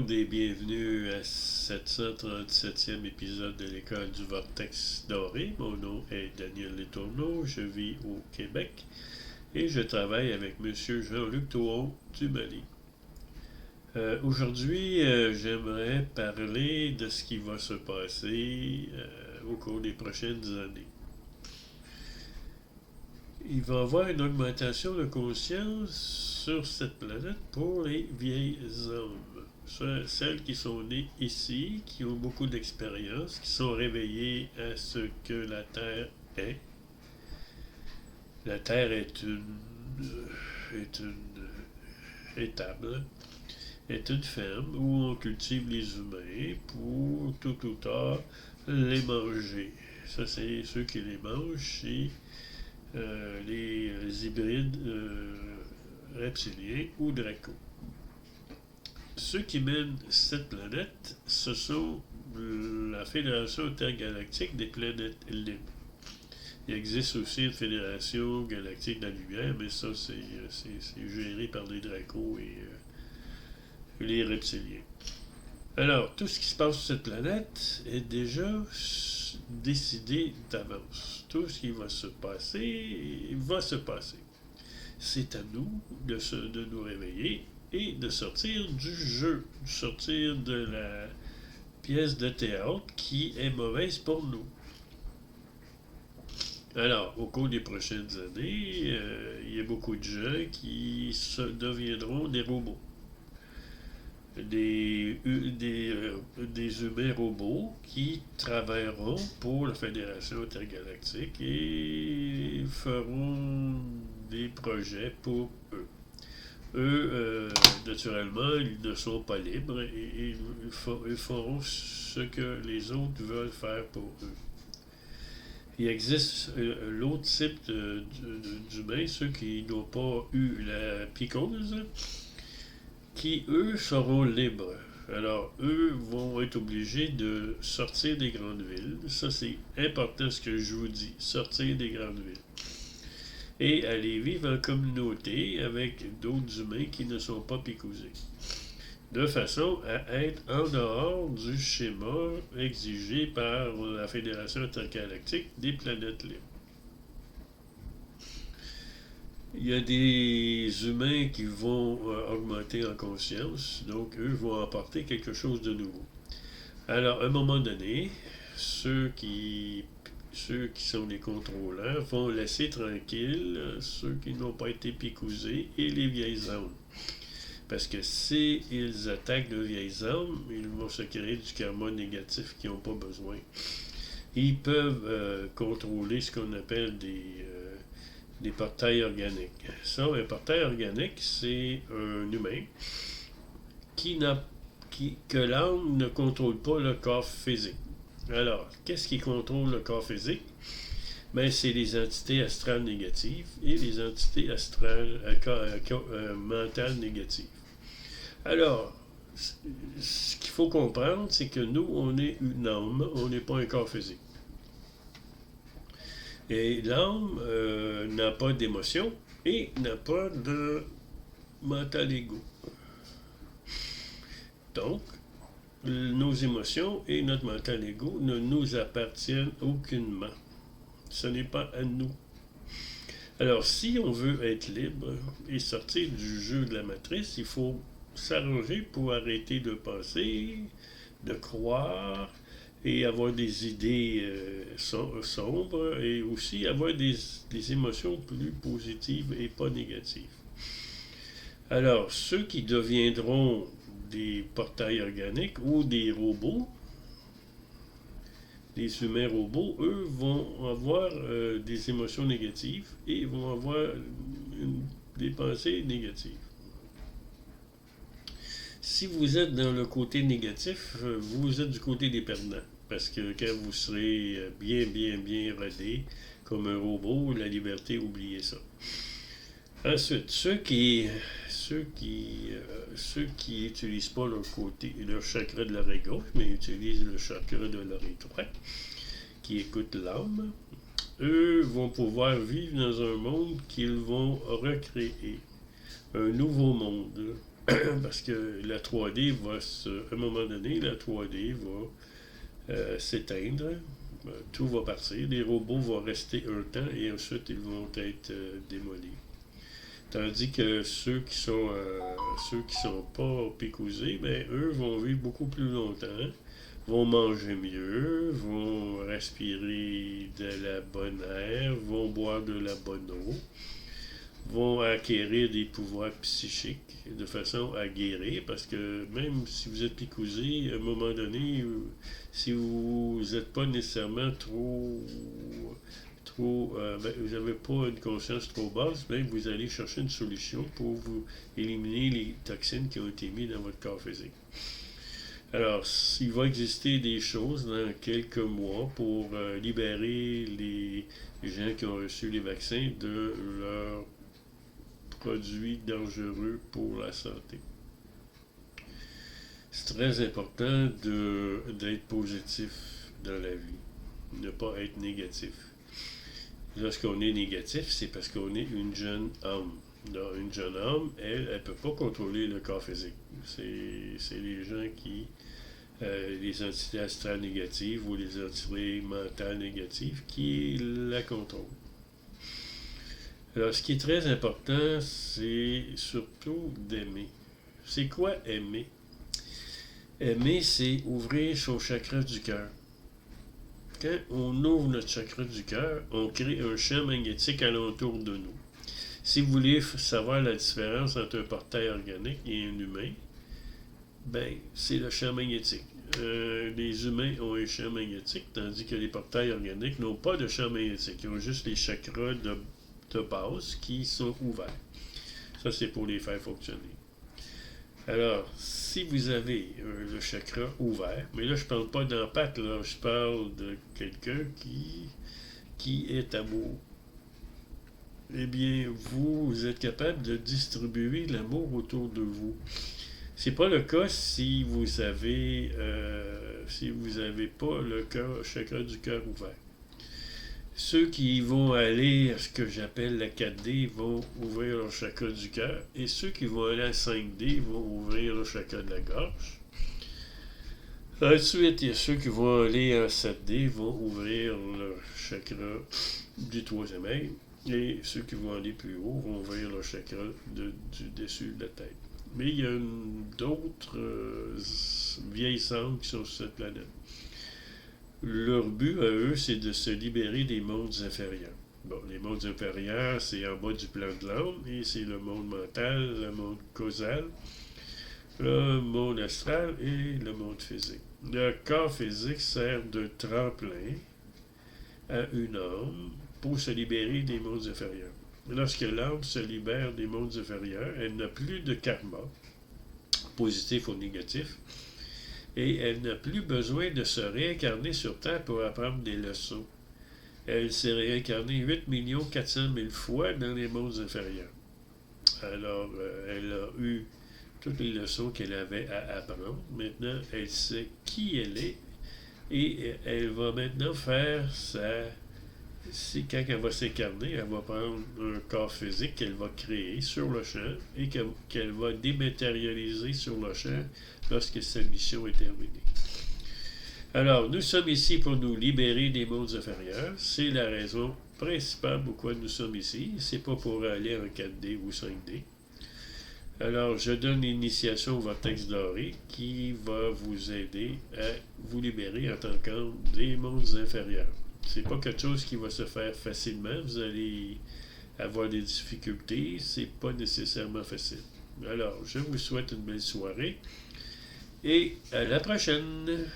monde et bienvenue à 737e épisode de l'École du Vortex Doré. Mon nom est Daniel Letourneau, je vis au Québec et je travaille avec M. Jean-Luc Thoron du Mali. Aujourd'hui, j'aimerais parler de ce qui va se passer au cours des prochaines années. Il va y avoir une augmentation de conscience sur cette planète pour les vieilles âmes. Celles qui sont nées ici, qui ont beaucoup d'expérience, qui sont réveillées à ce que la Terre est. La Terre est une étable, est une ferme où on cultive les humains pour tout ou tard les manger. Ça, c'est ceux qui les mangent, c'est les hybrides reptiliens ou dracos. Ceux qui mènent cette planète, ce sont la Fédération intergalactique des planètes libres. Il existe aussi une Fédération galactique de la lumière, mais ça, c'est géré par les dracos et les reptiliens. Alors, tout ce qui se passe sur cette planète est déjà décidé d'avance. Tout ce qui va se passer. C'est à nous de nous réveiller et de sortir du jeu, de sortir de la pièce de théâtre qui est mauvaise pour nous. Alors, au cours des prochaines années, il y a beaucoup de gens qui deviendront des robots. Des humains robots qui travailleront pour la Fédération intergalactique et feront des projets pour eux. Naturellement, ils ne sont pas libres et ils feront ce que les autres veulent faire pour eux. Il existe l'autre type d'humains, ceux qui n'ont pas eu la psychose, qui, eux, seront libres. Alors, eux vont être obligés de sortir des grandes villes. Ça, c'est important ce que je vous dis, sortir des grandes villes. Et aller vivre en communauté avec d'autres humains qui ne sont pas picousés. De façon à être en dehors du schéma exigé par la Fédération intergalactique des planètes libres. Il y a des humains qui vont augmenter en conscience, donc eux vont apporter quelque chose de nouveau. Alors, à un moment donné, ceux qui sont les contrôleurs vont laisser tranquilles ceux qui n'ont pas été picousés et les vieilles âmes. Parce que s'ils attaquent de vieilles âmes, ils vont se créer du karma négatif qu'ils n'ont pas besoin. Ils peuvent contrôler ce qu'on appelle des portails organiques. Ça, un portail organique, c'est un humain que l'âme ne contrôle pas le corps physique. Alors, qu'est-ce qui contrôle le corps physique? Ben, c'est les entités astrales négatives et les entités astrales mentales négatives. Alors, ce qu'il faut comprendre, c'est que nous, on est une âme, on n'est pas un corps physique. Et l'âme n'a pas d'émotion et n'a pas de mental ego. Donc, nos émotions et notre mental ego ne nous appartiennent aucunement. Ce n'est pas à nous. Alors, si on veut être libre et sortir du jeu de la matrice, il faut s'arranger pour arrêter de penser, de croire et avoir des idées sombres et aussi avoir des émotions plus positives et pas négatives. Alors, ceux qui deviendront des portails organiques ou des robots, des humains robots, eux vont avoir des émotions négatives et vont avoir des pensées négatives. Si vous êtes dans le côté négatif, vous êtes du côté des perdants. Parce que quand vous serez bien rodé comme un robot, la liberté, oubliez ça. Ensuite, ceux qui n'utilisent pas leur chakra de l'oreille gauche, mais utilisent le chakra de l'oreille droite, qui écoute l'âme, eux vont pouvoir vivre dans un monde qu'ils vont recréer. Un nouveau monde. parce que la 3D va à un moment donné, la 3D va s'éteindre, tout va partir, les robots vont rester un temps et ensuite ils vont être démolis. Tandis que ceux qui sont pas picousés, ben eux vont vivre beaucoup plus longtemps, vont manger mieux, vont respirer de la bonne air, vont boire de la bonne eau, vont acquérir des pouvoirs psychiques de façon à guérir, parce que même si vous êtes picousé, à un moment donné, si vous n'êtes pas nécessairement vous n'avez pas une conscience trop basse, ben vous allez chercher une solution pour vous éliminer les toxines qui ont été mises dans votre corps physique. Alors, il va exister des choses dans quelques mois pour libérer les gens qui ont reçu les vaccins de leurs produits dangereux pour la santé. C'est très important d'être positif dans la vie, ne pas être négatif. Lorsqu'on est négatif, c'est parce qu'on est une jeune âme. Donc, une jeune âme, elle ne peut pas contrôler le corps physique. C'est les gens qui, les entités astrales négatives ou les entités mentales négatives, qui la contrôlent. Alors, ce qui est très important, c'est surtout d'aimer. C'est quoi aimer? Aimer, c'est ouvrir son chakra du cœur. Quand on ouvre notre chakra du cœur, on crée un champ magnétique alentour de nous. Si vous voulez savoir la différence entre un portail organique et un humain, ben, c'est le champ magnétique. Les humains ont un champ magnétique, tandis que les portails organiques n'ont pas de champ magnétique. Ils ont juste les chakras de base qui sont ouverts. Ça, c'est pour les faire fonctionner. Alors, si vous avez le chakra ouvert, mais là, je ne parle pas d'empathie, là, je parle de quelqu'un qui est amour. Eh bien, vous êtes capable de distribuer l'amour autour de vous. C'est pas le cas si vous avez pas le chakra du cœur ouvert. Ceux qui vont aller à ce que j'appelle la 4D vont ouvrir leur chakra du cœur, et ceux qui vont aller à 5D vont ouvrir le chakra de la gorge. Ensuite, il y a ceux qui vont aller à 7D vont ouvrir le chakra du troisième œil, et ceux qui vont aller plus haut vont ouvrir le chakra du dessus de la tête. Mais il y a d'autres vieilles âmes qui sont sur cette planète. Leur but à eux, c'est de se libérer des mondes inférieurs. Bon, les mondes inférieurs, c'est en bas du plan de l'âme, et c'est le monde mental, le monde causal, le monde astral et le monde physique. Le corps physique sert de tremplin à une âme pour se libérer des mondes inférieurs. Lorsque l'âme se libère des mondes inférieurs, elle n'a plus de karma, positif ou négatif, et elle n'a plus besoin de se réincarner sur Terre pour apprendre des leçons. Elle s'est réincarnée 8 400 000 fois dans les mondes inférieurs. Alors, elle a eu toutes les leçons qu'elle avait à apprendre. Maintenant, elle sait qui elle est, et elle va maintenant faire quand elle va s'incarner, elle va prendre un corps physique qu'elle va créer sur le champ et qu'elle va dématérialiser sur le champ lorsque sa mission est terminée. Alors, nous sommes ici pour nous libérer des mondes inférieurs. C'est la raison principale pourquoi nous sommes ici. C'est pas pour aller en 4D ou 5D. Alors, je donne l'initiation au vortex doré qui va vous aider à vous libérer en tant qu'âme des mondes inférieurs. C'est pas quelque chose qui va se faire facilement. Vous allez avoir des difficultés. C'est pas nécessairement facile. Alors, je vous souhaite une belle soirée et à la prochaine!